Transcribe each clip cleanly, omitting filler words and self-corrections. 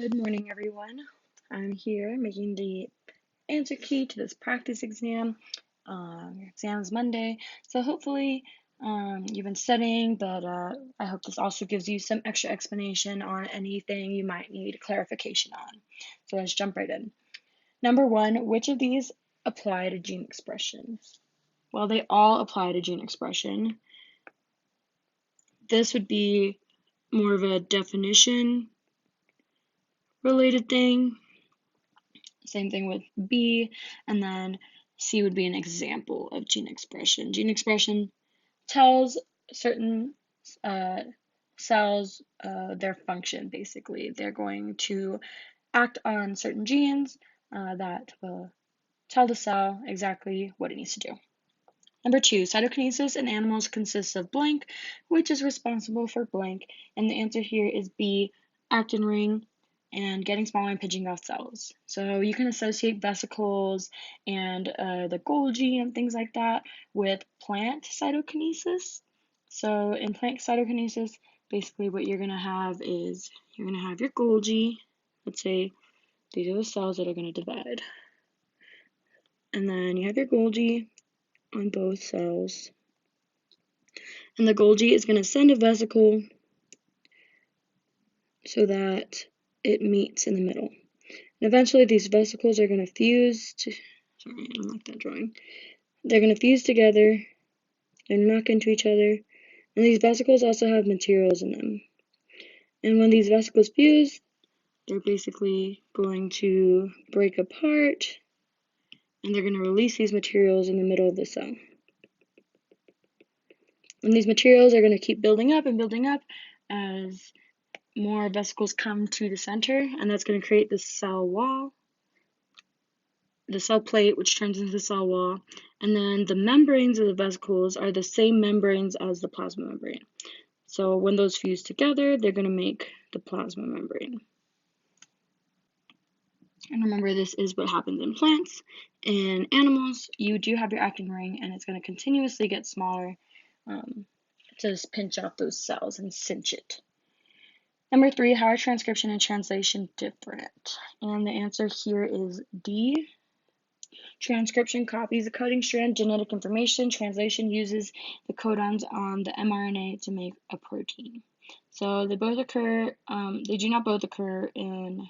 Good morning, everyone. I'm here making the answer key to this practice exam. Your exam is Monday, so hopefully you've been studying, but I hope this also gives you some extra explanation on anything you might need clarification on. So let's jump right in. Number one, which of these apply to gene expression? Well, they all apply to gene expression. This would be more of a definition related thing. Same thing with B, and then C would be an example of gene expression. Gene expression tells certain cells their function, basically. They're going to act on certain genes that will tell the cell exactly what it needs to do. Number two, cytokinesis in animals consists of blank, which is responsible for blank, and the answer here is B, actin ring, and getting smaller and pinching off cells. So you can associate vesicles and the Golgi and things like that with plant cytokinesis. So in plant cytokinesis, basically what you're going to have is you're going to have your Golgi. Let's say these are the cells that are going to divide. And then you have your Golgi on both cells. And the Golgi is going to send a vesicle so that it meets in the middle. And eventually these vesicles are going to fuse sorry, I don't like that drawing. They're going to fuse together and knock into each other. And these vesicles also have materials in them. And when these vesicles fuse, they're basically going to break apart and they're going to release these materials in the middle of the cell. And these materials are going to keep building up and building up as more vesicles come to the center, and that's going to create the cell wall, the cell plate, which turns into the cell wall, and then the membranes of the vesicles are the same membranes as the plasma membrane. So when those fuse together, they're going to make the plasma membrane. And remember, this is what happens in plants. In animals, you do have your actin ring, and it's going to continuously get smaller to just pinch off those cells and cinch it. Number three, how are transcription and translation different? And the answer here is D. Transcription copies the coding strand genetic information. Translation uses the codons on the mRNA to make a protein. So they both occur, they do not both occur in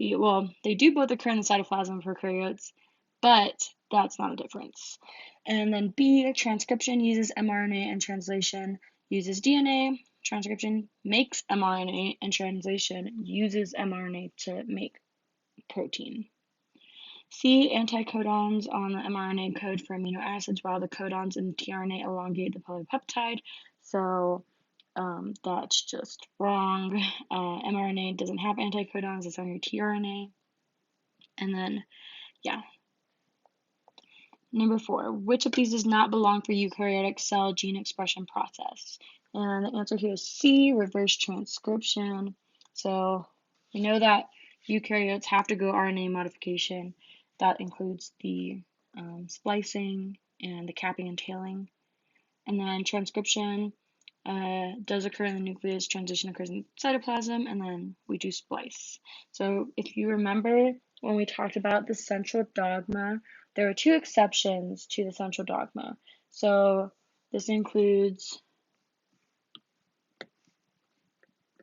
they do both occur in the cytoplasm of prokaryotes, but that's not a difference. And then B, transcription uses mRNA and translation uses DNA. Transcription makes mRNA and translation uses mRNA to make protein. C, anticodons on the mRNA code for amino acids while the codons in tRNA elongate the polypeptide. So that's just wrong. mRNA doesn't have anticodons, it's on your tRNA. And then, yeah. Number four, which of these does not belong for eukaryotic cell gene expression process? And the answer here is C, reverse transcription. So we know that eukaryotes have to go RNA modification. That includes the splicing and the capping and tailing. And then transcription does occur in the nucleus, transition occurs in cytoplasm, and then we do splice. So if you remember when we talked about the central dogma, there are two exceptions to the central dogma. So this includes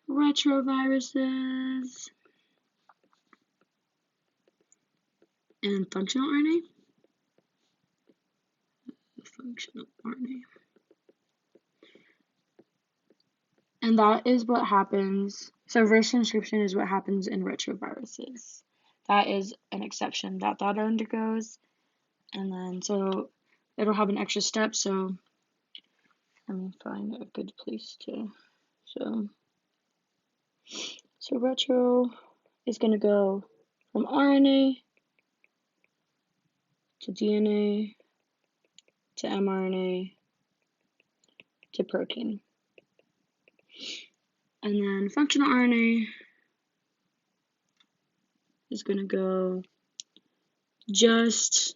retroviruses and functional RNA. Functional RNA. And that is what happens. So reverse transcription is what happens in retroviruses. That is an exception that undergoes. And then, so it'll have an extra step. So let me find a good place to show. So retro is going to go from RNA to DNA to mRNA to protein. And then functional RNA is going to go just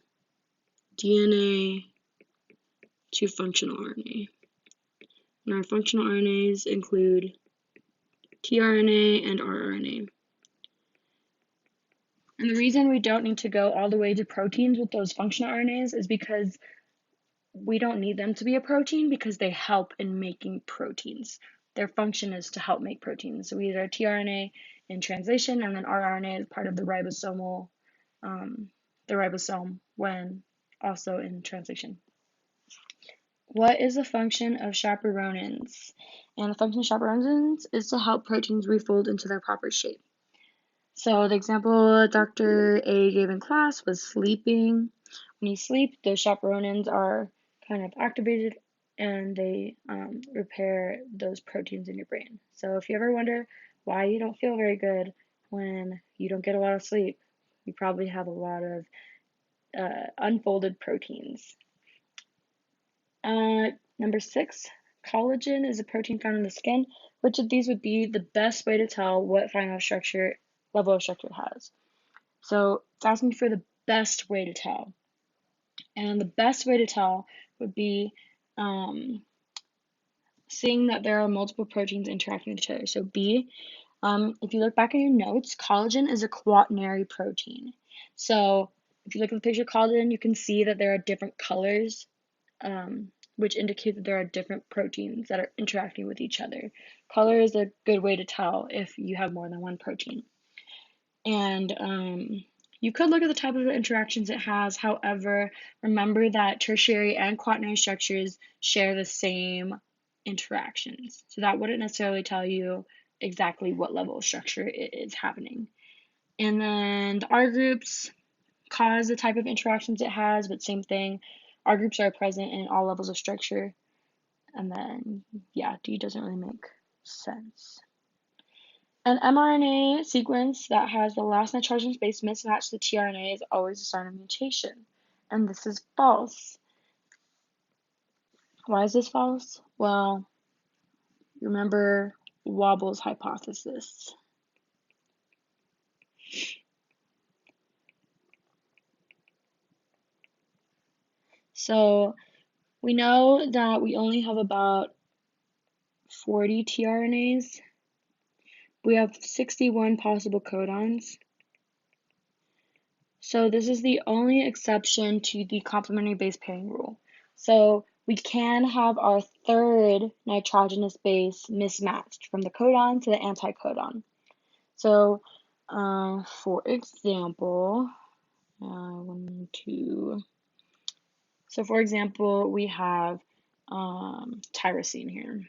DNA to functional RNA. And our functional RNAs include tRNA and rRNA. And the reason we don't need to go all the way to proteins with those functional RNAs is because we don't need them to be a protein because they help in making proteins. Their function is to help make proteins. So we use our tRNA in translation, and then rRNA is part of the ribosome when also in translation. What is the function of chaperonins? And the function of chaperonins is to help proteins refold into their proper shape. So the example Dr. A gave in class was sleeping. When you sleep, those chaperonins are kind of activated and they repair those proteins in your brain. So if you ever wonder why you don't feel very good when you don't get a lot of sleep, you probably have a lot of unfolded proteins. Number 6, collagen is a protein found in the skin. Which of these would be the best way to tell what final level of structure it has? So it's asking for the best way to tell. And the best way to tell would be seeing that there are multiple proteins interacting with each other. So B, if you look back at your notes, collagen is a quaternary protein. So if you look at the picture of collagen, you can see that there are different colors, which indicate that there are different proteins that are interacting with each other. Color is a good way to tell if you have more than one protein. And you could look at the type of interactions it has. However, remember that tertiary and quaternary structures share the same interactions. So that wouldn't necessarily tell you exactly what level of structure it is happening. And then the R groups cause the type of interactions it has, but same thing. R groups are present in all levels of structure. And then, yeah, D doesn't really make sense. An mRNA sequence that has the last nitrogen base mismatched to tRNA is always a sign of mutation. And this is false. Why is this false? Well, remember Wobble's hypothesis. So we know that we only have about 40 tRNAs. We have 61 possible codons. So this is the only exception to the complementary base pairing rule. So we can have our third nitrogenous base mismatched from the codon to the anticodon. So for example, so for example, we have tyrosine here.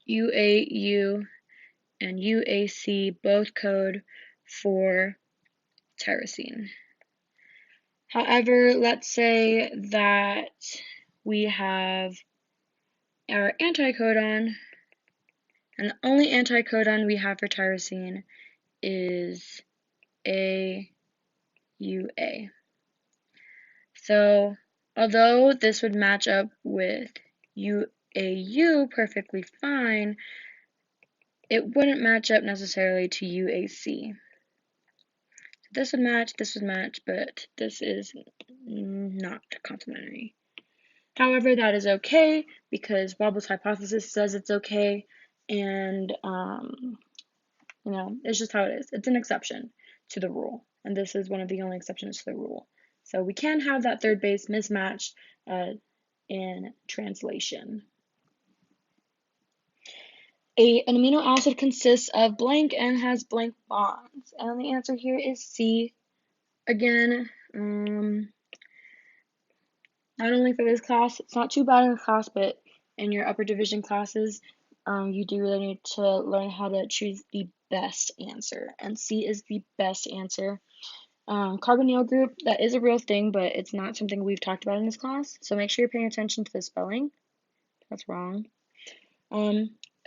UAU and UAC both code for tyrosine. However, let's say that we have our anticodon, and the only anticodon we have for tyrosine is AUA. So, although this would match up with UAU perfectly fine, it wouldn't match up necessarily to UAC. This would match, but this is not complementary. However, that is okay because Wobble's hypothesis says it's okay, and it's just how it is. It's an exception to the rule, and this is one of the only exceptions to the rule. So we can have that third base mismatched in translation. An amino acid consists of blank and has blank bonds, and the answer here is C. Again, not only for this class, it's not too bad in the class, but in your upper division classes, you do really need to learn how to choose the best answer, and C is the best answer. Carbonyl group, that is a real thing, but it's not something we've talked about in this class, so make sure you're paying attention to the spelling. That's wrong.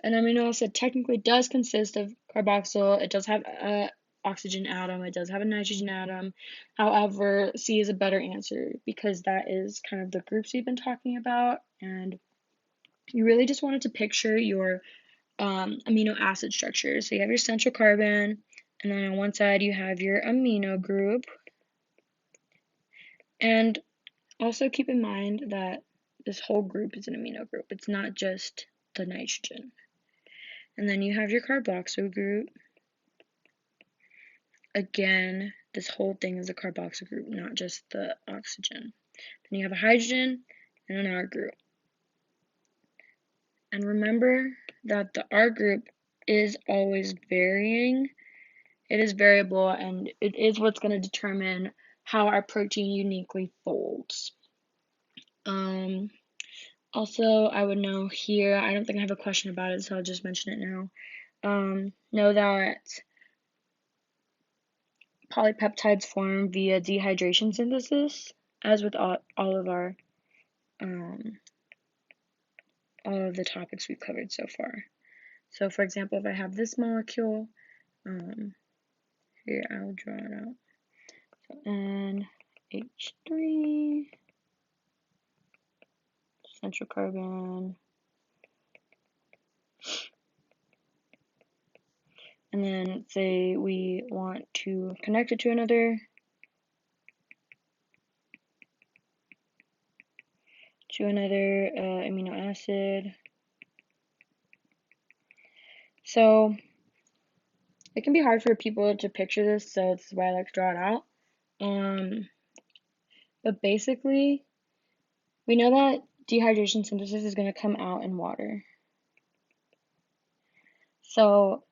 An amino acid technically does consist of carboxyl. It does have a oxygen atom, it does have a nitrogen atom. However, C is a better answer because that is kind of the groups we've been talking about, and you really just wanted to picture your amino acid structure. So you have your central carbon, and then on one side you have your amino group. And also keep in mind that this whole group is an amino group. It's not just the nitrogen. And then you have your carboxyl group. Again, this whole thing is a carboxyl group, not just the oxygen. Then you have a hydrogen and an R group. And remember that the R group is always varying. It is variable, and it is what's going to determine how our protein uniquely folds. Also, I would know here, I don't think I have a question about it, so I'll just mention it now. Know that polypeptides form via dehydration synthesis, as with all of our all of the topics we've covered so far. So, for example, if I have this molecule, here I'll draw it out. So NH3, central carbon, and then say we want to connect it to another amino acid. So it can be hard for people to picture this, so this is why I like to draw it out. But basically, we know that dehydration synthesis is going to come out in water. So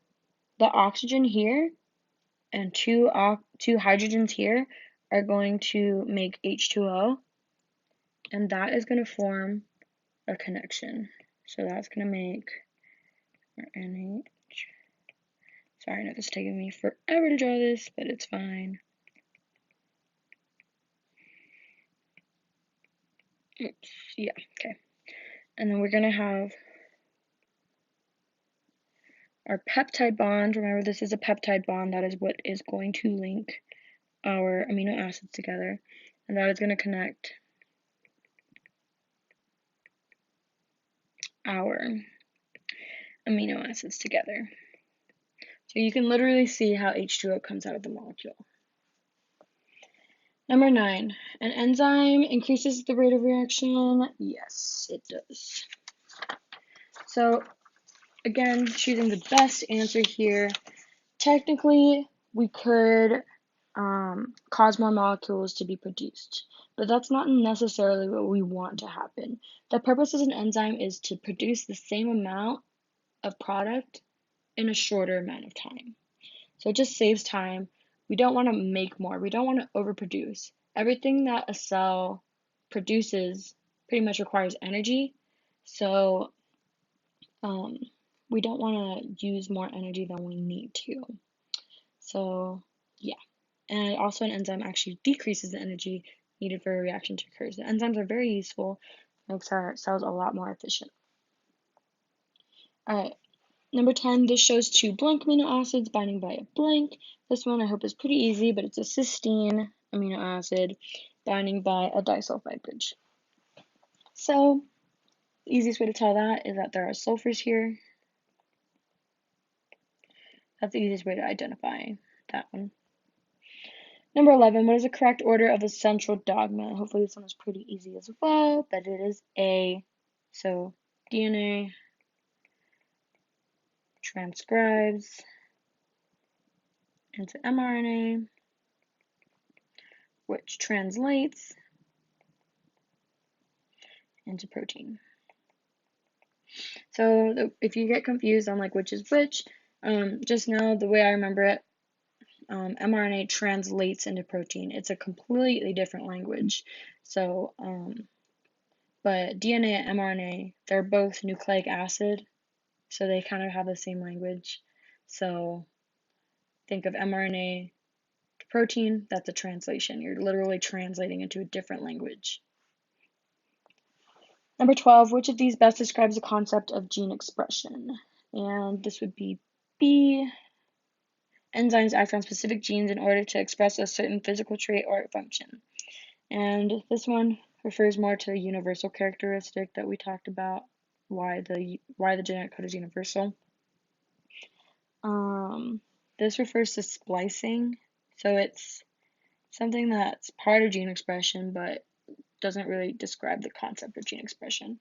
the oxygen here and two hydrogens here are going to make H2O, and that is going to form a connection. So that's going to make our NH. Sorry, I know this is taking me forever to draw this, but it's fine. Oops, yeah, okay. And then we're going to have our peptide bond. Remember, this is a peptide bond. That is what is going to link our amino acids together. And that is going to connect our amino acids together. So you can literally see how H2O comes out of the molecule. Number 9, an enzyme increases the rate of reaction. Yes, it does. So again, choosing the best answer here. Technically, we could cause more molecules to be produced, but that's not necessarily what we want to happen. The purpose of an enzyme is to produce the same amount of product in a shorter amount of time. So it just saves time. We don't want to make more. We don't want to overproduce. Everything that a cell produces pretty much requires energy. So we don't want to use more energy than we need to. So yeah. And also an enzyme actually decreases the energy needed for a reaction to occur. The enzymes are very useful. Makes our cells a lot more efficient. Alright. Number 10, this shows 2 blank amino acids binding by a blank. This one I hope is pretty easy, but it's a cysteine amino acid binding by a disulfide bridge. So, the easiest way to tell that is that there are sulfurs here. That's the easiest way to identify that one. Number 11, what is the correct order of the central dogma? Hopefully this one is pretty easy as well, but it is A. So, DNA transcribes into mRNA, which translates into protein. So if you get confused on like which is which, just know the way I remember it, mRNA translates into protein. It's a completely different language. So, but DNA and mRNA, they're both nucleic acid, so they kind of have the same language. So think of mRNA to protein, that's a translation. You're literally translating into a different language. Number 12, which of these best describes the concept of gene expression? And this would be B. Enzymes act on specific genes in order to express a certain physical trait or function. And this one refers more to the universal characteristic that we talked about, why the genetic code is universal. This refers to splicing, so it's something that's part of gene expression, but doesn't really describe the concept of gene expression.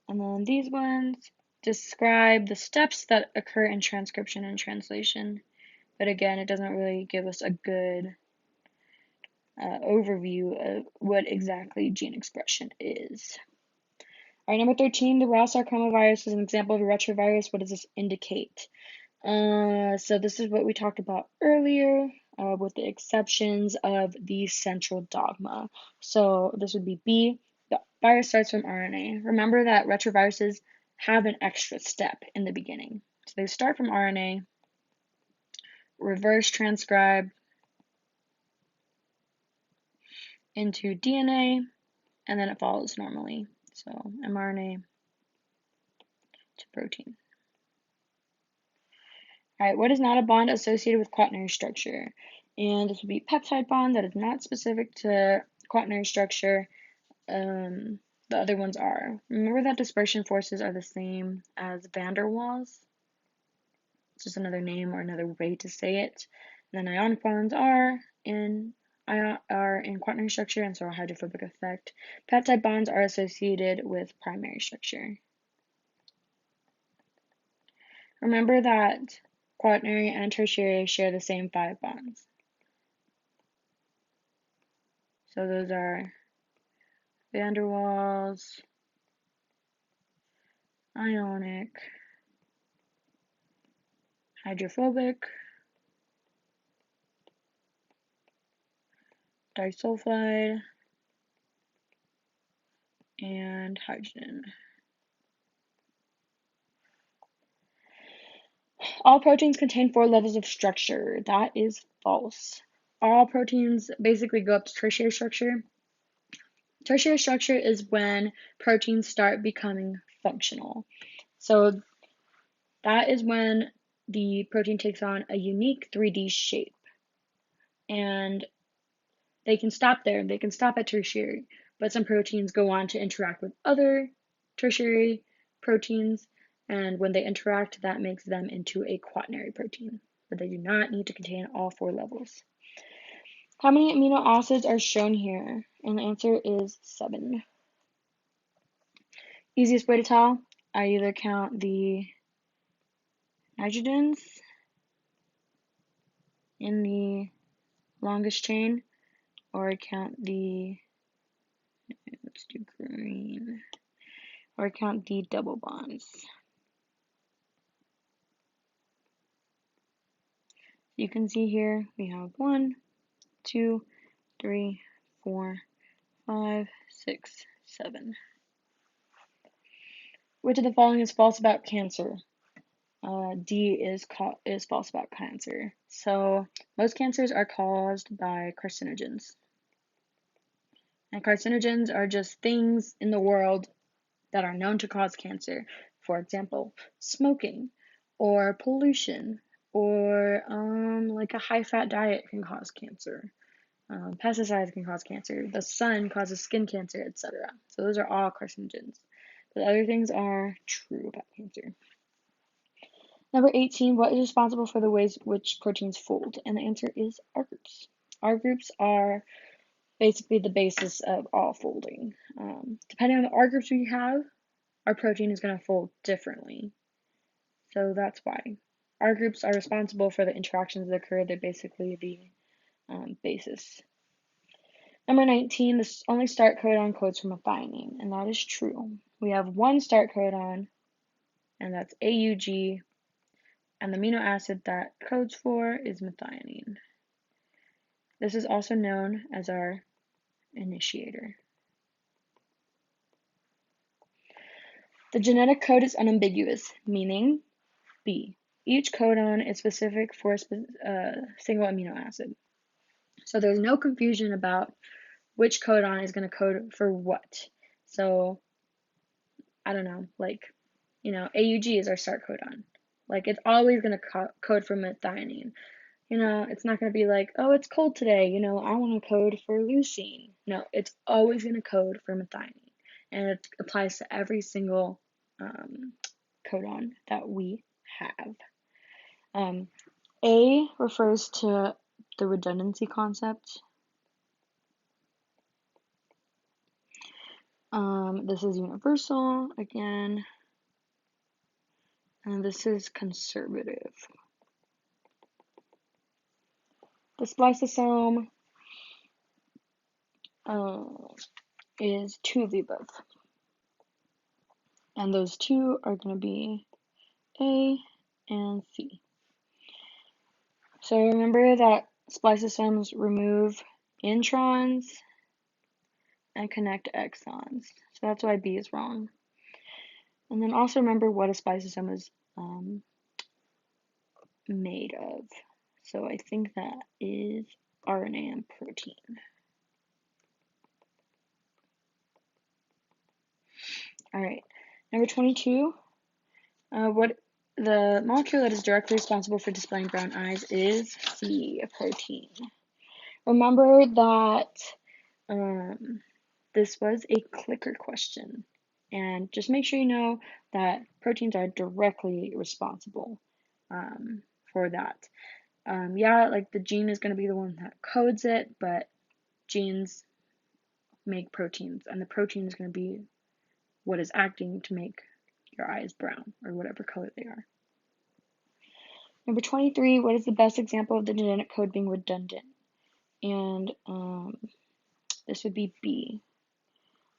And then these ones describe the steps that occur in transcription and translation. but again, it doesn't really give us a good overview of what exactly gene expression is. All right, number 13, the raw sarcoma virus is an example of a retrovirus. What does this indicate? So this is what we talked about earlier, with the exceptions of the central dogma. So this would be B, the virus starts from RNA. Remember that retroviruses have an extra step in the beginning. So they start from RNA, reverse transcribe into DNA, and then it follows normally. So mRNA to protein. All right, what is not a bond associated with quaternary structure? And this would be peptide bond that is not specific to quaternary structure. The other ones are. Remember that dispersion forces are the same as van der Waals. It's just another name or another way to say it. And then ionic bonds are in quaternary structure, and so a hydrophobic effect. Peptide bonds are associated with primary structure. Remember that quaternary and tertiary share the same 5 bonds. So those are van der Waals, ionic, hydrophobic, disulfide, and hydrogen. All proteins contain 4 levels of structure. That is false. All proteins basically go up to tertiary structure. Tertiary structure is when proteins start becoming functional. So that is when the protein takes on a unique 3D shape. And they can stop there. They can stop at tertiary. But some proteins go on to interact with other tertiary proteins. And when they interact, that makes them into a quaternary protein. But they do not need to contain all 4 levels. How many amino acids are shown here? And the answer is 7. Easiest way to tell, I either count the nitrogens in the longest chain, or I count the, let's do green, or I count the double bonds. You can see here we have 1, 2, 3, 4, 5, 6, 7. Which of the following is false about cancer? D is false about cancer. So most cancers are caused by carcinogens. And carcinogens are just things in the world that are known to cause cancer. For example, smoking or pollution or like a high-fat diet can cause cancer. Pesticides can cause cancer. The sun causes skin cancer, etc. So those are all carcinogens. But other things are true about cancer. Number 18, what is responsible for the ways which proteins fold? And the answer is R groups. R groups are basically the basis of all folding. Depending on the R groups we have, our protein is going to fold differently. So that's why. R groups are responsible for the interactions that occur. They're basically the basis. Number 19, the only start codon codes for methionine, and that is true. We have one start codon, and that's AUG, and the amino acid that codes for is methionine. This is also known as our initiator. The genetic code is unambiguous, meaning B. Each codon is specific for a single amino acid. So there's no confusion about which codon is going to code for what. So, I don't know, like, AUG is our start codon. Like, it's always going to code for methionine. It's not going to be like, oh, it's cold today, I want to code for leucine. No, it's always going to code for methionine. And it applies to every single codon that we have. A refers to the redundancy concept. This is universal, again. And this is conservative. The spliceosome is 2 of the above. And those 2 are going to be A and C. So remember that spliceosomes remove introns and connect exons. So that's why B is wrong. And then also remember what a spliceosome is made of. So I think that is RNA and protein. All right, number 22. What the molecule that is directly responsible for displaying brown eyes is C, a protein. Remember that this was a clicker question, and just make sure you know that proteins are directly responsible for that. Yeah, like the gene is going to be the one that codes it, but genes make proteins, and the protein is going to be what is acting to make your eyes brown or whatever color they are. Number 23, what is the best example of the genetic code being redundant? And this would be B.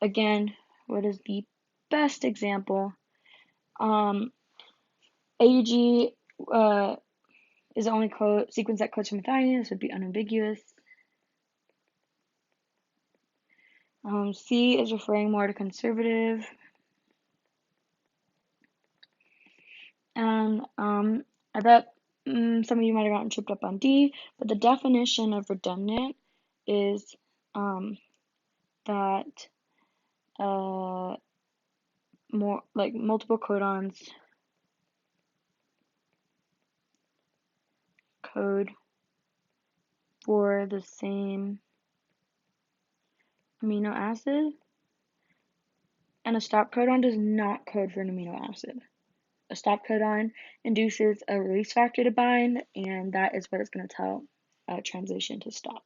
Again, what is the best example? AUG is the only sequence that codes for methionine. This would be unambiguous. C is referring more to conservative. And I bet some of you might have gotten tripped up on D, but the definition of redundant is that more like multiple codons code for the same amino acid, and a stop codon does not code for an amino acid. A stop codon induces a release factor to bind, and that is what is going to tell a translation to stop.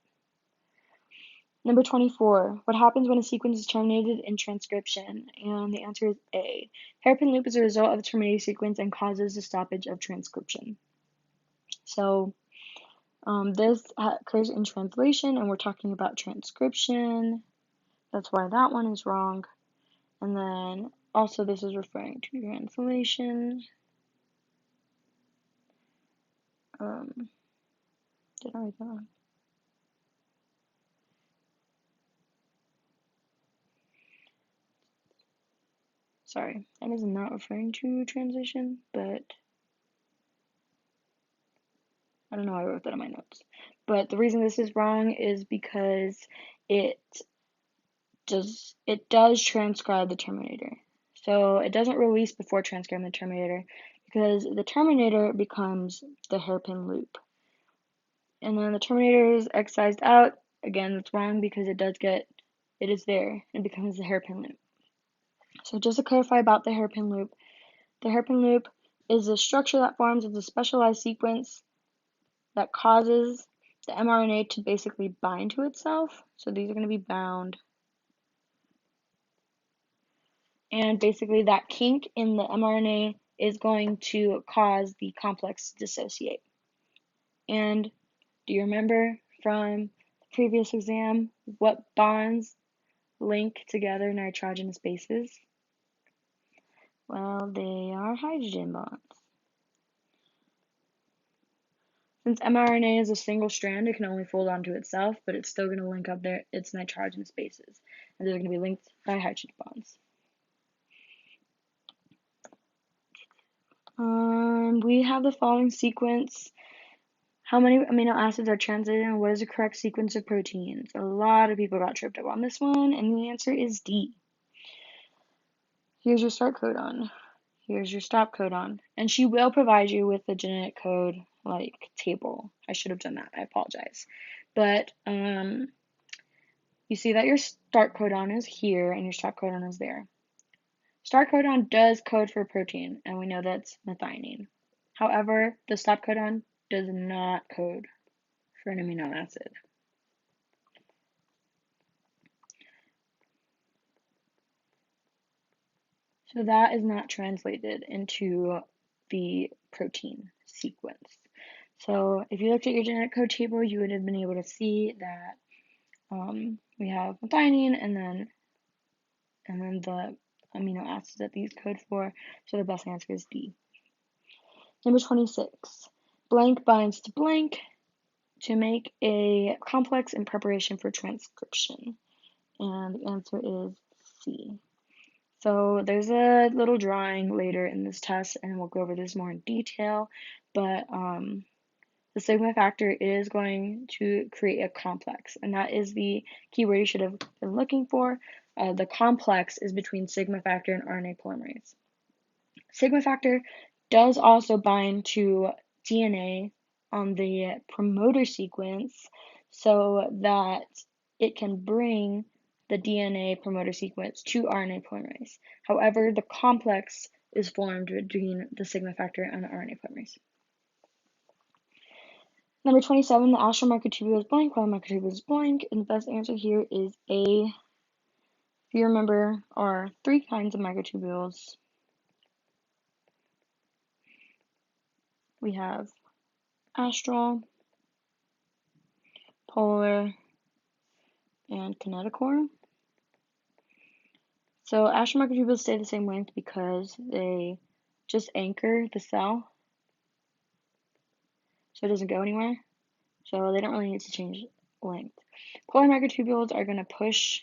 Number 24, what happens when a sequence is terminated in transcription? And the answer is A. Hairpin loop is a result of a terminated sequence and causes the stoppage of transcription. So this occurs in translation, and we're talking about transcription. That's why that one is wrong. And then also this is referring to translation. Did I write that wrong? Sorry, that is not referring to translation, but I don't know why I wrote that in my notes. But the reason this is wrong is because it does transcribe the terminator. So it doesn't release before transcribing the terminator because the terminator becomes the hairpin loop. And then the terminator is excised out. Again, that's wrong because it is there. It becomes the hairpin loop. So just to clarify about the hairpin loop is a structure that forms as a specialized sequence that causes the mRNA to basically bind to itself. So these are going to be bound. And basically that kink in the mRNA is going to cause the complex to dissociate. And do you remember from the previous exam what bonds link together nitrogenous bases? Well, they are hydrogen bonds. Since mRNA is a single strand, it can only fold onto itself, but it's still going to link up its nitrogenous bases. And they're going to be linked by hydrogen bonds. We have the following sequence. How many amino acids are translated and what is the correct sequence of proteins? A lot of people got tripped up on this one, and the answer is D. Here's your start codon. Here's your stop codon. And she will provide you with the genetic code table. I should have done that. I apologize. But you see that your start codon is here and your stop codon is there. Start codon does code for a protein, and we know that's methionine. However, the stop codon does not code for an amino acid. So that is not translated into the protein sequence. So if you looked at your genetic code table, you would have been able to see that we have methionine and then the amino acids that these code for. So the best answer is D. Number 26. Blank binds to blank to make a complex in preparation for transcription. And the answer is C. So there's a little drawing later in this test, and we'll go over this more in detail. But the sigma factor is going to create a complex, and that is the keyword you should have been looking for. The complex is between sigma factor and RNA polymerase. Sigma factor does also bind to DNA on the promoter sequence so that it can bring the DNA promoter sequence to RNA polymerase. However, the complex is formed between the sigma factor and the RNA polymerase. Number 27, the astral microtubule is blank, while microtubule is blank, and the best answer here is A. If you remember, are 3 kinds of microtubules. We have astral, polar, and kinetochore. So astral microtubules stay the same length because they just anchor the cell so it doesn't go anywhere. So they don't really need to change length. Polar microtubules are going to push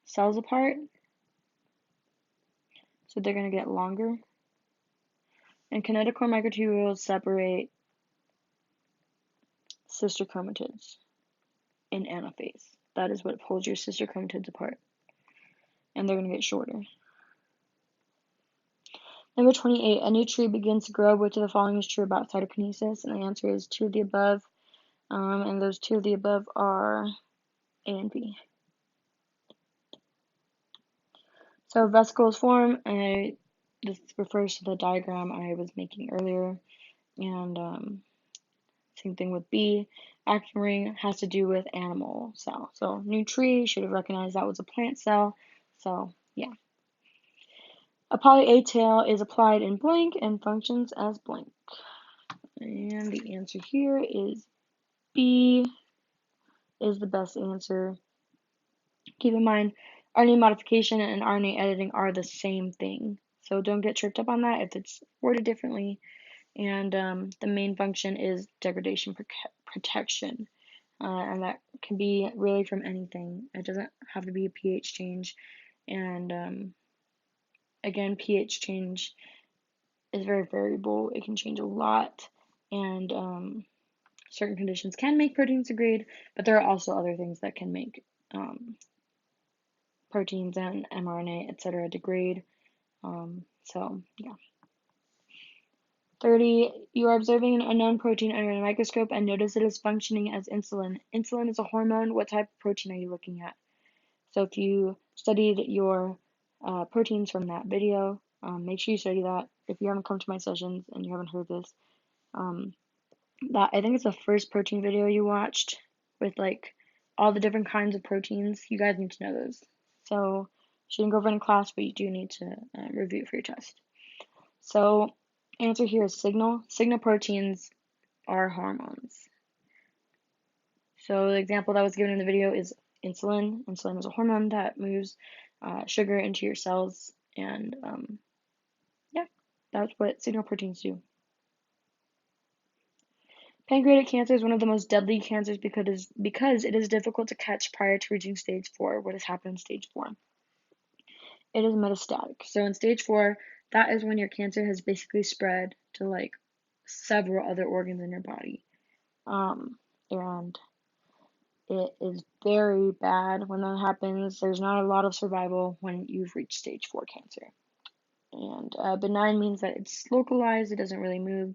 cells apart, so they're going to get longer. And kinetochore microtubules separate sister chromatids in anaphase. That is what pulls your sister chromatids apart. And they're going to get shorter. Number 28, a new tree begins to grow. Which of the following is true about cytokinesis? And the answer is 2 of the above. And those 2 of the above are A and B. So vesicles form, and this refers to the diagram I was making earlier. And same thing with B. Actin ring has to do with animal cell. So new tree, should have recognized that was a plant cell. So yeah. A poly A tail is applied in blank and functions as blank. And the answer here is B is the best answer. Keep in mind, RNA modification and RNA editing are the same thing. So don't get tripped up on that if it's worded differently. And the main function is degradation protection. And that can be really from anything. It doesn't have to be a pH change. And again, pH change is very variable. It can change a lot. And certain conditions can make proteins degrade, but there are also other things that can make proteins and mRNA, etc., degrade. So, yeah. 30. You are observing an unknown protein under a microscope and notice it is functioning as insulin. Insulin is a hormone. What type of protein are you looking at? So if you studied your proteins from that video, make sure you study that. If you haven't come to my sessions and you haven't heard this, that I think it's the first protein video you watched with like all the different kinds of proteins. You guys need to know those. So shouldn't go over in class, but you do need to review for your test. So answer here is signal. Signal proteins are hormones. So the example that was given in the video is insulin. Insulin is a hormone that moves sugar into your cells, and yeah, that's what signal proteins do. Pancreatic cancer is one of the most deadly cancers because it is difficult to catch prior to reaching stage 4. What has happened in stage 4? It is metastatic. So in stage 4, that is when your cancer has basically spread to like several other organs in your body. And it is very bad when that happens. There's not a lot of survival when you've reached stage 4 cancer. And benign means that it's localized, it doesn't really move.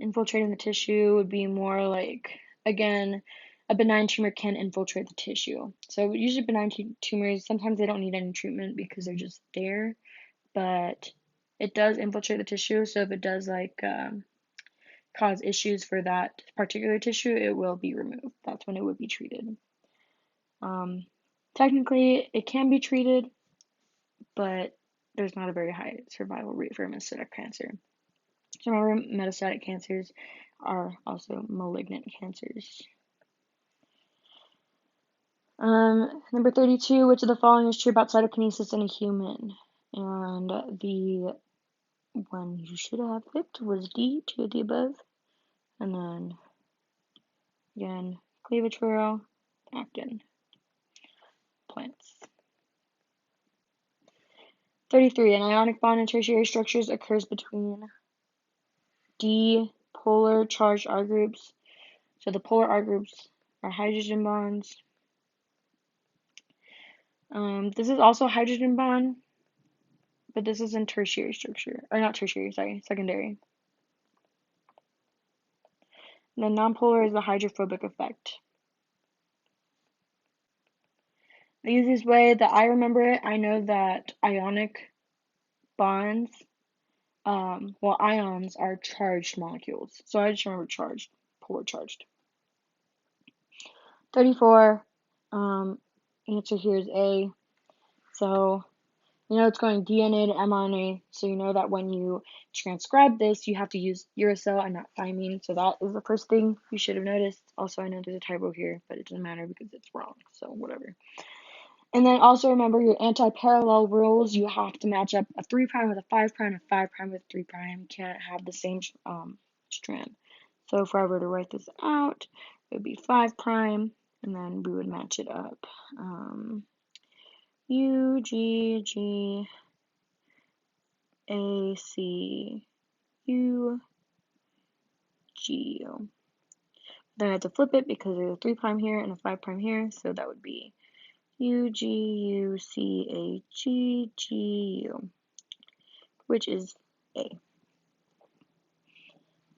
Infiltrating the tissue would be more like, again, a benign tumor can infiltrate the tissue. So usually benign tumors, sometimes they don't need any treatment because they're just there, but it does infiltrate the tissue. So if it does like cause issues for that particular tissue, it will be removed. That's when it would be treated. Technically, it can be treated, but there's not a very high survival rate for metastatic cancer. So remember, metastatic cancers are also malignant cancers. Number 32, which of the following is true about cytokinesis in a human? And the one you should have picked was D, two of the above. And then, again, cleavage actin, plants. 33, an ionic bond in tertiary structures occurs between D, polar charged R groups. So the polar R groups are hydrogen bonds. This is also a hydrogen bond, but this is in tertiary structure. Or not tertiary, sorry, secondary. And then nonpolar is the hydrophobic effect. The easiest way that I remember it, I know that ionic bonds, ions are charged molecules. So I just remember charged, polar charged. 34, answer here is A. So, you know it's going DNA to mRNA, so you know that when you transcribe this, you have to use uracil and not thymine. So that is the first thing you should have noticed. Also, I know there's a typo here, but it doesn't matter because it's wrong, so whatever. And then also remember your anti-parallel rules. You have to match up a 3' with a 5', a 5' with a 3'. You can't have the same strand. So if I were to write this out, it would be 5', and then we would match it up. U, G, G, A, C, U, G, U. Then I have to flip it because there's a 3' here and a 5' here, so that would be U, G, U, C, A, G, G, U, which is A.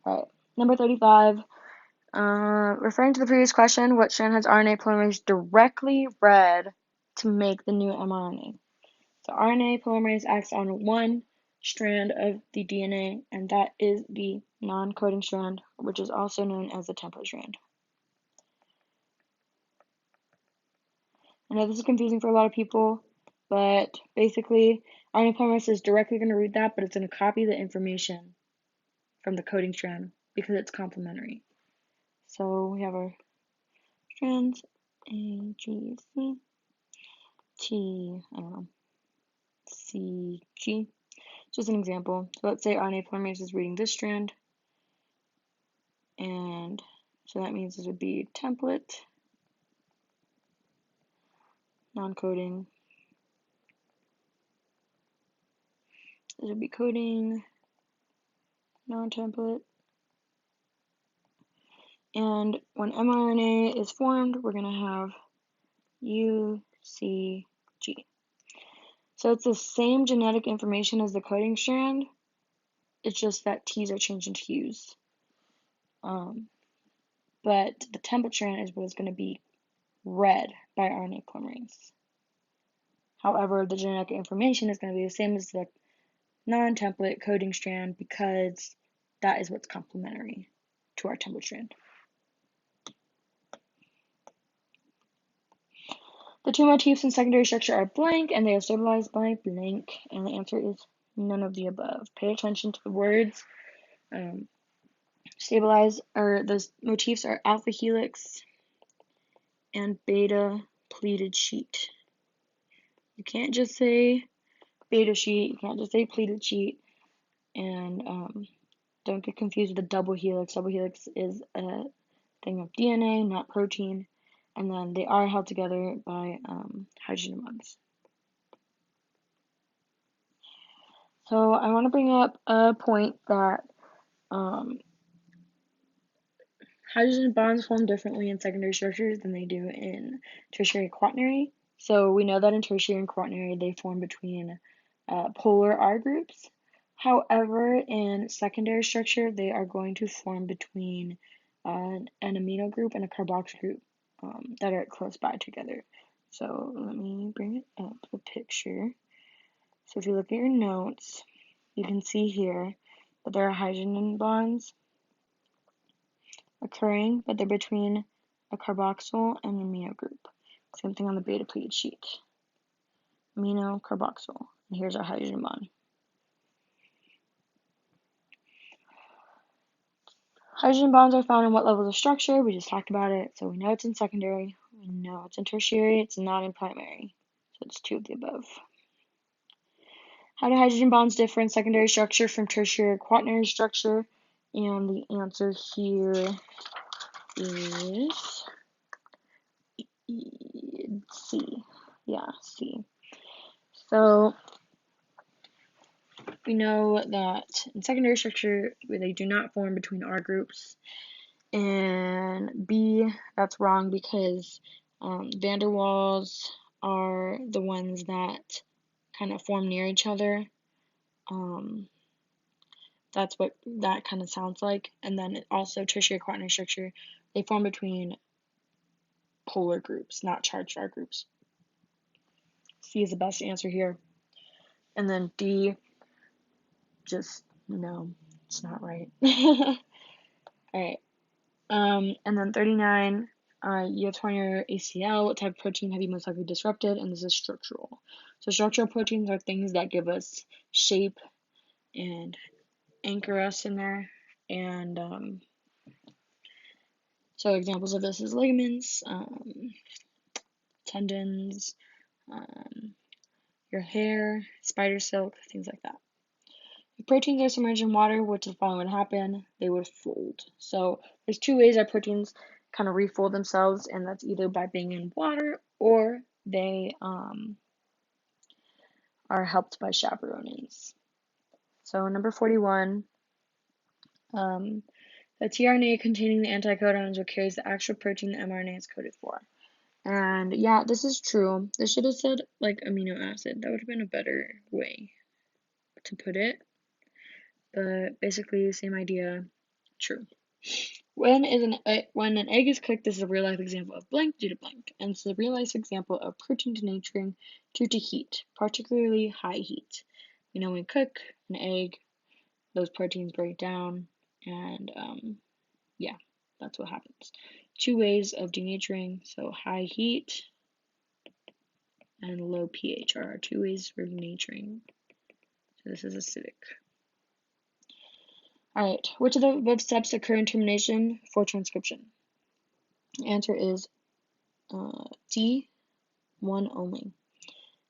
Alright, number 35. Referring to the previous question, what strand has RNA polymerase directly read to make the new mRNA? So RNA polymerase acts on one strand of the DNA, and that is the non-coding strand, which is also known as the template strand. I know this is confusing for a lot of people, but basically, RNA polymerase is directly going to read that, but it's going to copy the information from the coding strand because it's complementary. So we have our strands A, G, C, T, I don't know, C, G. Just an example. So let's say RNA polymerase is reading this strand, and so that means this would be template, non-coding. This would be coding, non-template. And when mRNA is formed, we're going to have U, C, G. So it's the same genetic information as the coding strand. It's just that T's are changed into U's. But the template strand is what is going to be read by RNA polymerase. However, the genetic information is going to be the same as the non-template coding strand because that is what's complementary to our template strand. The two motifs in secondary structure are blank, and they are stabilized by blank, and the answer is none of the above. Pay attention to the words. Stabilized, or those motifs are alpha helix and beta pleated sheet. You can't just say beta sheet, you can't just say pleated sheet, and don't get confused with the double helix. Double helix is a thing of DNA, not protein, and then they are held together by hydrogen bonds. So I want to bring up a point that hydrogen bonds form differently in secondary structures than they do in tertiary quaternary. So we know that in tertiary and quaternary they form between polar R groups. However, in secondary structure they are going to form between an amino group and a carboxyl group that are close by together. So let me bring it up, the picture. So if you look at your notes, you can see here that there are hydrogen bonds occurring, but they're between a carboxyl and an amino group. Same thing on the beta pleated sheet. Amino, carboxyl. And here's our hydrogen bond. Hydrogen bonds are found in what levels of structure? We just talked about it, so we know it's in secondary. We know it's in tertiary. It's not in primary. So it's 2 of the above. How do hydrogen bonds differ in secondary structure from tertiary quaternary structure? And the answer here is C. Yeah, C. So we know that in secondary structure, they do not form between R groups. And B, that's wrong because van der Waals are the ones that kind of form near each other. That's what that kind of sounds like. And then also tertiary quaternary structure, they form between polar groups, not charged R groups. C is the best answer here. And then D, just no, it's not right. All right. And then 39, you have torn your ACL. What type of protein have you most likely disrupted? And this is structural. So structural proteins are things that give us shape and anchor us in there. And so examples of this is ligaments, tendons, your hair, spider silk, things like that. If proteins are submerged in water, what is the following would happen? They would fold. So there's 2 ways that proteins kind of refold themselves, and that's either by being in water or they are helped by chaperones. So number 41, the tRNA containing the anticodons carries the actual protein the mRNA is coded for. And yeah, this is true. This should have said like amino acid. That would have been a better way to put it. But basically, same idea, true. When an egg is cooked, this is a real life example of blank due to blank, and it's a real life example of protein denaturing due to heat, particularly high heat. You know, when we cook an egg, those proteins break down, and yeah, that's what happens. 2 ways of denaturing, so high heat and low pH are our 2 ways for denaturing. So this is acidic. Alright, which of the above steps occur in termination for transcription? The answer is D, 1 only.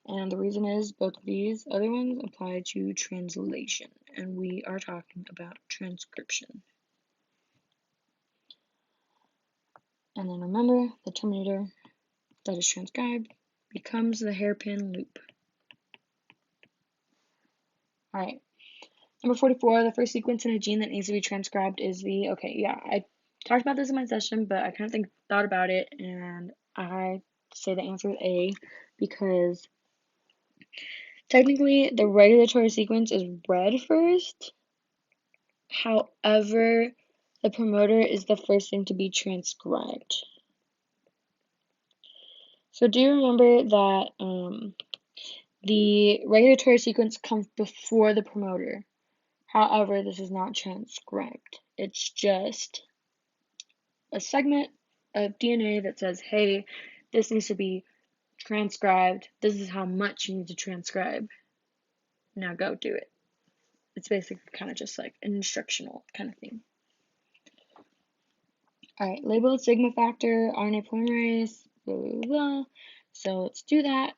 And the reason is both of these other ones apply to translation, and we are talking about transcription. And then remember, the terminator that is transcribed becomes the hairpin loop. Alright, number 44, the first sequence in a gene that needs to be transcribed is the, okay, yeah, I talked about this in my session, but I kind of thought about it, and I say the answer is A, because technically the regulatory sequence is read first. However, the promoter is the first thing to be transcribed. So do you remember that the regulatory sequence comes before the promoter? However, this is not transcribed. It's just a segment of DNA that says, hey, this needs to be transcribed. This is how much you need to transcribe. Now go do it. It's basically kind of just like an instructional kind of thing. Alright, label the sigma factor, RNA polymerase, blah, blah, blah. So let's do that.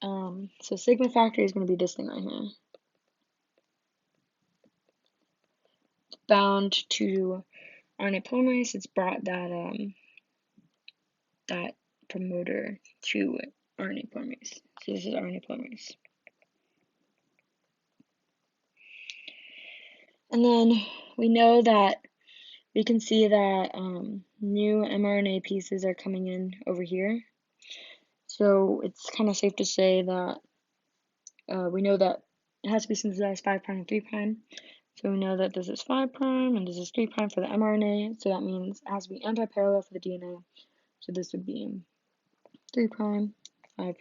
So sigma factor is going to be this thing right here. It's bound to RNA polymerase. It's brought that that promoter to RNA polymerase. So this is RNA polymerase. And then we know that we can see that new mRNA pieces are coming in over here. So it's kind of safe to say that we know that it has to be synthesized 5' and 3'. So we know that this is 5' and this is 3' for the mRNA. So that means it has to be anti-parallel for the DNA. So this would be 3', 5'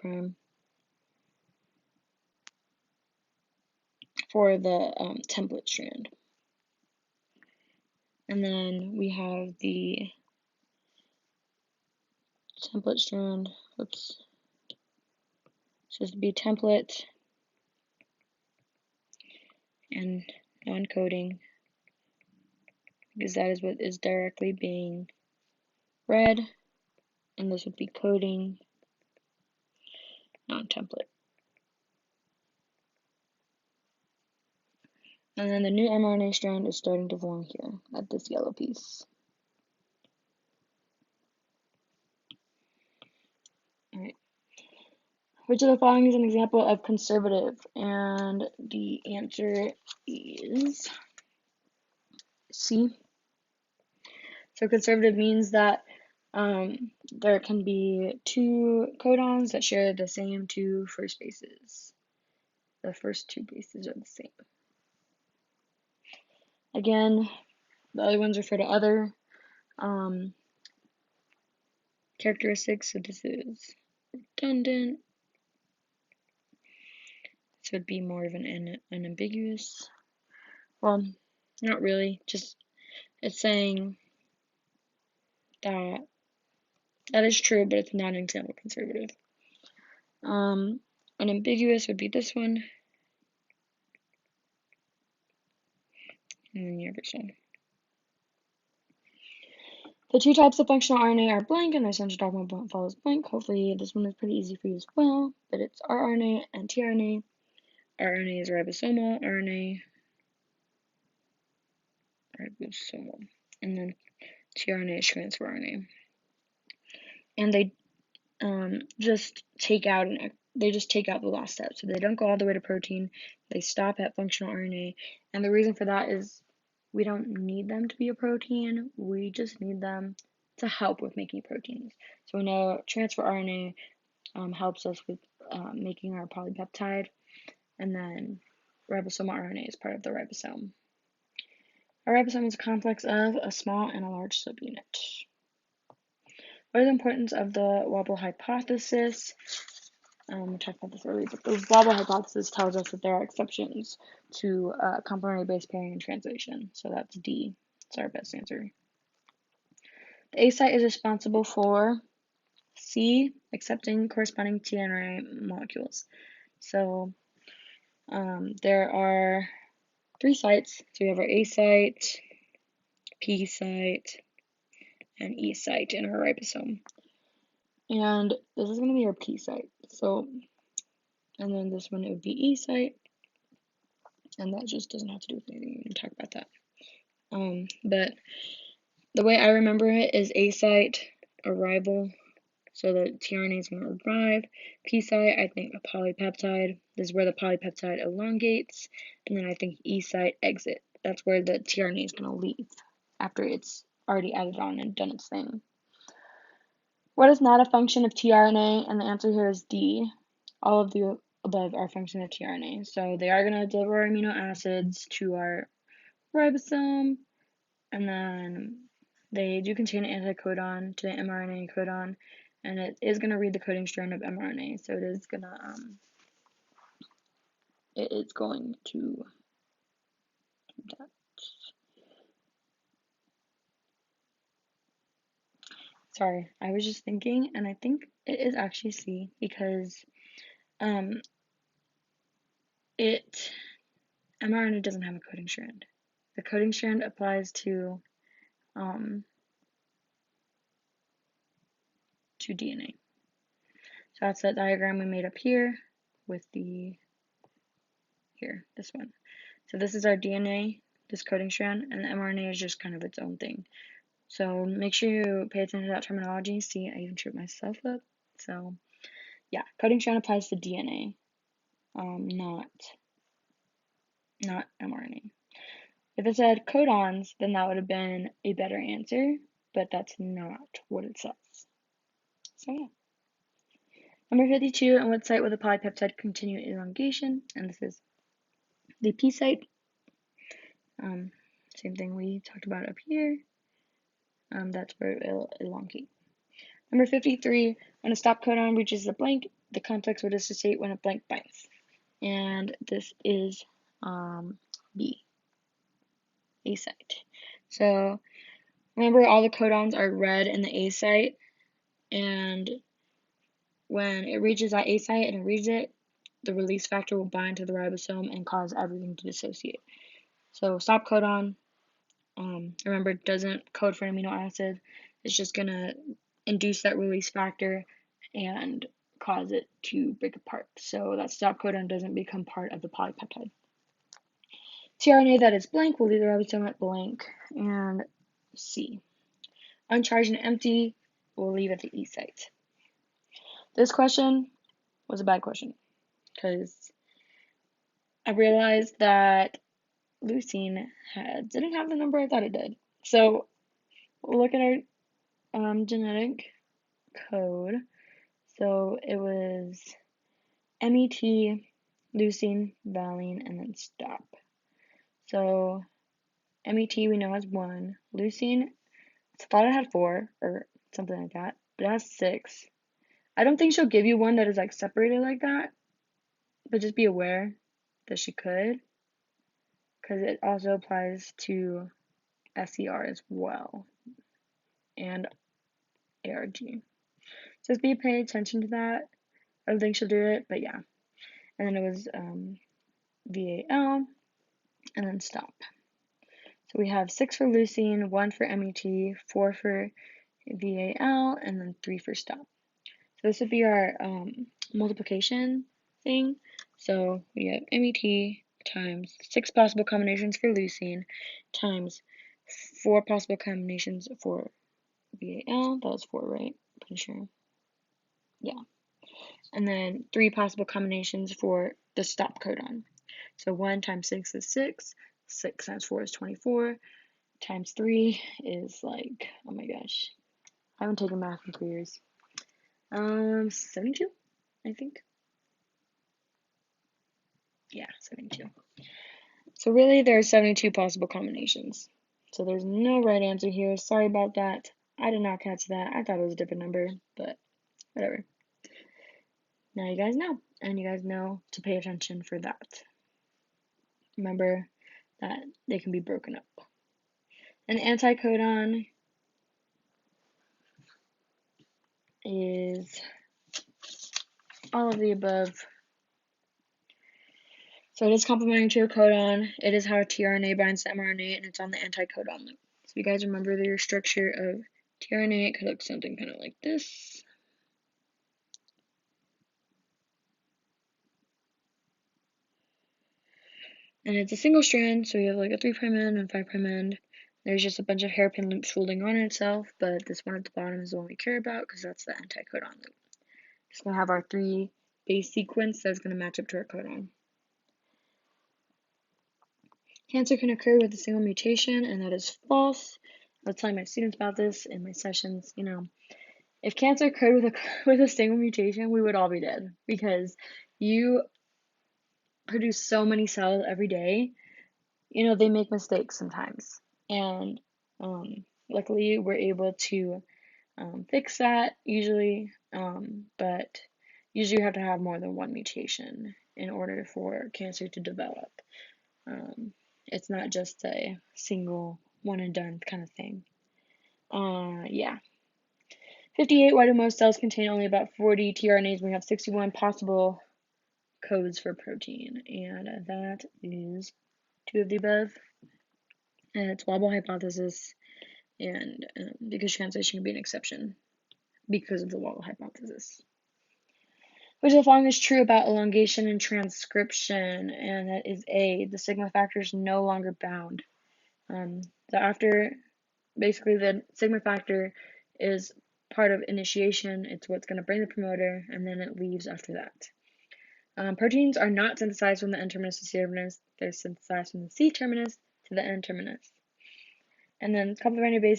for the template strand. And then we have the template strand. Oops. So this would be template and non-coding because that is what is directly being read, and this would be coding, non-template. And then the new mRNA strand is starting to form here at this yellow piece. Alright. Which of the following is an example of conservative? And the answer is C. So conservative means that there can be two codons that share the same two first bases. The first two bases are the same. Again, the other ones refer to other characteristics. So this is redundant. This would be more of an unambiguous. Well, not really. Just it's saying that that is true, but it's not an example of conservative. Unambiguous would be this one. And then the other one. The two types of functional RNA are blank, and their central dogma follows blank. Hopefully this one is pretty easy for you as well, but it's rRNA and tRNA. rRNA is ribosomal RNA, and then tRNA is transfer RNA. And they just take out the last step, so they don't go all the way to protein. They stop at functional RNA, and the reason for that is we don't need them to be a protein. We just need them to help with making proteins. So we know transfer RNA helps us with making our polypeptide, and then ribosomal RNA is part of the ribosome. A ribosome is a complex of a small and a large subunit. What is the importance of the Wobble hypothesis? We talked about this earlier, but the Wobble hypothesis tells us that there are exceptions to complementary base pairing and translation. So that's D. It's our best answer. The A site is responsible for C, accepting corresponding tRNA molecules. So there are 3 sites. So we have our A site, P site, and E site in our ribosome. And this is going to be our P site. So, and then this one, it would be E site. And that just doesn't have to do with anything. We can talk about that. But the way I remember it is A site, arrival. So the tRNA is going to arrive. P site, I think a polypeptide. This is where the polypeptide elongates. And then I think E site, exit. That's where the tRNA is going to leave after it's already added on and done its thing. What is not a function of tRNA? And the answer here is D. All of the above are functions of tRNA. So they are going to deliver amino acids to our ribosome, and then they do contain an anticodon to the mRNA codon, and it is going to read the coding strand of mRNA. So it is going to do that. Sorry, I was just thinking, and I think it is actually C, because mRNA doesn't have a coding strand. The coding strand applies to DNA. So that's that diagram we made up here with this one. So this is our DNA, this coding strand, and the mRNA is just kind of its own thing. So make sure you pay attention to that terminology. See, I even tripped myself up. So yeah, coding strand applies to DNA, not mRNA. If it said codons, then that would have been a better answer, but that's not what it says. So yeah. Number 52, on what site will the polypeptide continue elongation? And this is the P site. Same thing we talked about up here. That's where it will elongate. Number 53, when a stop codon reaches a blank, the complex will dissociate when a blank binds. And this is B, A site. So remember, all the codons are red in the A site, and when it reaches that A site and it reads it, the release factor will bind to the ribosome and cause everything to dissociate. So stop codon, Remember, it doesn't code for an amino acid. It's just going to induce that release factor and cause it to break apart. So that stop codon doesn't become part of the polypeptide. tRNA that is blank will leave the ribosome at blank. And C. Uncharged and empty will leave at the E site. This question was a bad question because I realized that leucine didn't have the number I thought it did. So look at our genetic code. So it was MET, leucine, valine, and then stop. So MET we know has 1. Leucine, I thought it had 4 or something like that, but it has 6. I don't think she'll give you one that is like separated like that, but just be aware that she could, because it also applies to SER as well and ARG. Just be paying attention to that. I don't think she'll do it, but yeah. And then it was VAL and then stop. So we have 6 for leucine, 1 for MET, 4 for VAL, and then 3 for stop. So this would be our multiplication thing. So we have MET times 6 possible combinations for leucine times 4 possible combinations for VAL. That was 4, right? Pretty sure. Yeah. And then 3 possible combinations for the stop codon. So 1 times 6 is 6. 6 times 4 is 24. Times 3 is like, oh my gosh. I haven't taken math in 3 years. 72, I think. Yeah, 72. So really, there are 72 possible combinations. So there's no right answer here. Sorry about that. I did not catch that. I thought it was a different number, but whatever. Now you guys know, and you guys know to pay attention for that. Remember that they can be broken up. An anticodon is all of the above. So it is complementary to a codon. It is how tRNA binds to mRNA, and it's on the anticodon loop. So you guys remember your structure of tRNA, it could look something kind of like this. And it's a single strand, so you have like a 3' end and 5' end. There's just a bunch of hairpin loops folding on itself, but this one at the bottom is the one we care about because that's the anticodon loop. It's going to have our 3 base sequence that's going to match up to our codon. Cancer can occur with a single mutation, and that is false. I was telling my students about this in my sessions. You know, if cancer occurred with a single mutation, we would all be dead because you produce so many cells every day. You know, they make mistakes sometimes, and luckily we're able to fix that usually. But usually you have to have more than one mutation in order for cancer to develop. It's not just a single one and done kind of thing. Yeah. 58, why do most cells contain only about 40 tRNAs? We have 61 possible codes for protein, and that is 2 of the above. And it's wobble hypothesis, and because translation can be an exception because of the wobble hypothesis. Which of the following is true about elongation and transcription? And that is A, the sigma factor is no longer bound. So after, basically the sigma factor is part of initiation. It's what's going to bring the promoter, and then it leaves after that. Proteins are not synthesized from the N-terminus to C-terminus. They're synthesized from the C-terminus to the N-terminus. And then complementary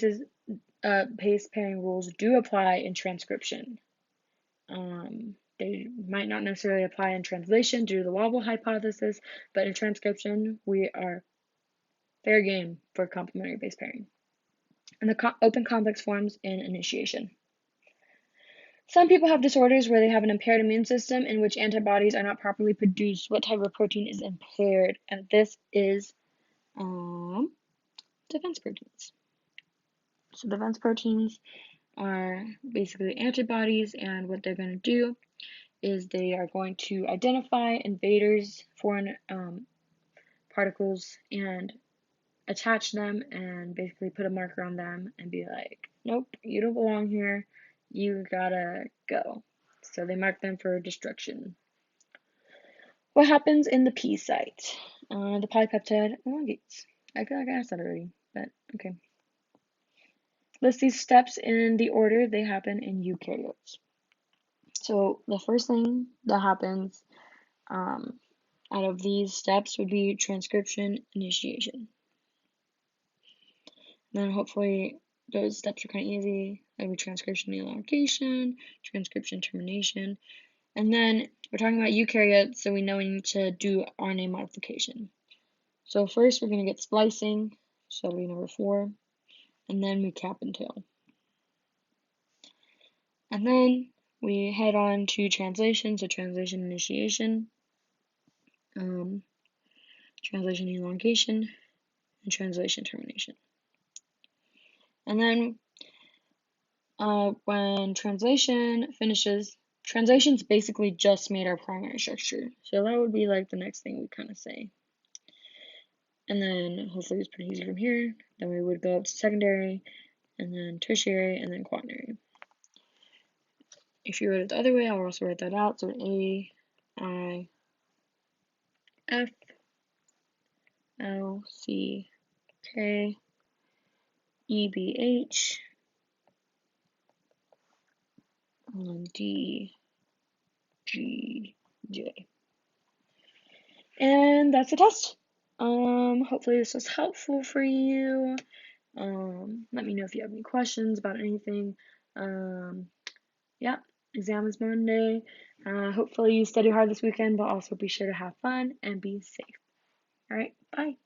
base pairing rules do apply in transcription. They might not necessarily apply in translation due to the wobble hypothesis, but in transcription, we are fair game for complementary base pairing. And the open complex forms in initiation. Some people have disorders where they have an impaired immune system in which antibodies are not properly produced. What type of protein is impaired? And this is defense proteins. So defense proteins are basically antibodies, and what they're going to do is they are going to identify invaders, foreign particles, and attach them and basically put a marker on them and be like, nope, you don't belong here. You gotta go. So they mark them for destruction. What happens in the P site? The polypeptide elongates. I feel like I asked that already, but okay. List these steps in the order they happen in eukaryotes. So the first thing that happens out of these steps would be transcription initiation. Then hopefully those steps are kind of easy. Like be transcription elongation, transcription termination. And then we're talking about eukaryotes, so we know we need to do RNA modification. So first we're going to get splicing, so that'll be number 4, and then we cap and tail. And then we head on to translation, so translation initiation, translation elongation, and translation termination. And then when translation finishes, translation's basically just made our primary structure. So that would be like the next thing we kind of say. And then hopefully it's pretty easy from here. Then we would go up to secondary, and then tertiary, and then quaternary. If you wrote it the other way, I'll also write that out. So A, I, F, L, C, K, E, B, H, and D, G, J. And that's the test. Hopefully this was helpful for you. Let me know if you have any questions about anything. Yeah, exam is Monday. Hopefully you study hard this weekend, but also be sure to have fun and be safe. All right, bye.